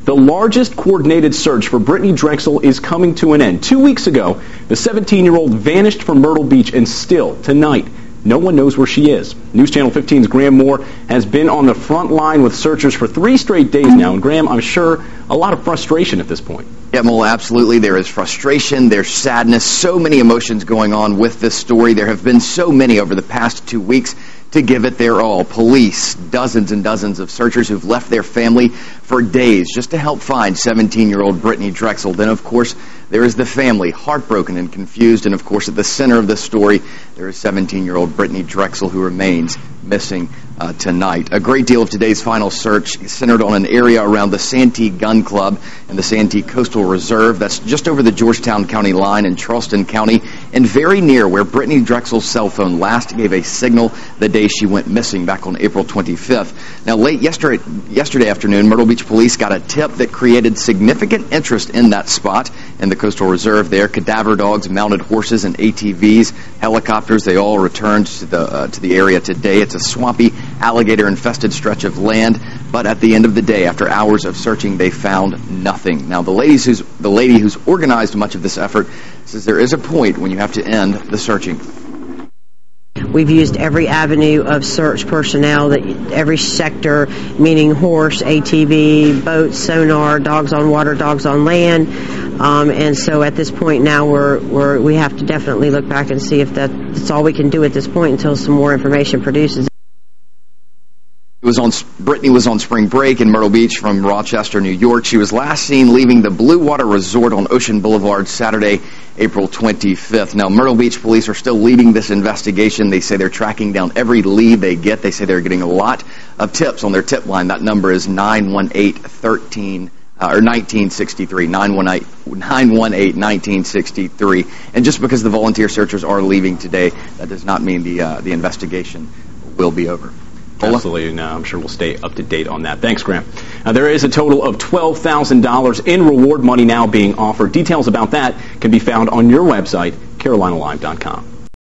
The largest coordinated search for Brittanee Drexel is coming to an end. 2 weeks ago, the 17-year-old vanished from Myrtle Beach, and still, tonight, no one knows where she is. News Channel 15's Graham Moore has been on the front line with searchers for 3 straight days now. And Graham, I'm sure a lot of frustration at this point. Yeah, Mole, absolutely. There is frustration, there's sadness, so many emotions going on with this story. There have been so many over the past 2 weeks to give it their all. Police, dozens and dozens of searchers who've left their family for days just to help find 17-year-old Brittanee Drexel. Then, of course, there is the family, heartbroken and confused. And, of course, at the center of this story, there is 17-year-old Brittanee Drexel who remains missing tonight. A great deal of today's final search centered on an area around the Santee Gun Club and the Santee Coastal Reserve. That's just over the Georgetown County line in Charleston County, and very near where Brittanee Drexel's cell phone last gave a signal the day she went missing back on April 25th. Now, late yesterday afternoon, Myrtle Beach police got a tip that created significant interest in that spot in the Coastal Reserve there. Cadaver dogs, mounted horses, and ATVs, helicopters, they all returned to the area today. It's a swampy, alligator-infested stretch of land, but at the end of the day, after hours of searching, they found nothing. Now, the lady who's organized much of this effort says there is a point when you have to end the searching. We've used every avenue of search personnel, every sector, meaning horse, ATV, boat, sonar, dogs on water, dogs on land. And so at this point now we have to definitely look back and see if that's all we can do at this point until some more information produces. Brittanee was on spring break in Myrtle Beach from Rochester, New York. She was last seen leaving the Blue Water Resort on Ocean Boulevard Saturday, April 25th. Now, Myrtle Beach police are still leading this investigation. They say they're tracking down every lead they get. They say they're getting a lot of tips on their tip line. That number is 1963, 918-1963. And just because the volunteer searchers are leaving today, that does not mean the investigation will be over. Absolutely, and I'm sure we'll stay up to date on that. Thanks, Graham. Now, there is a total of $12,000 in reward money now being offered. Details about that can be found on your website, carolinalive.com.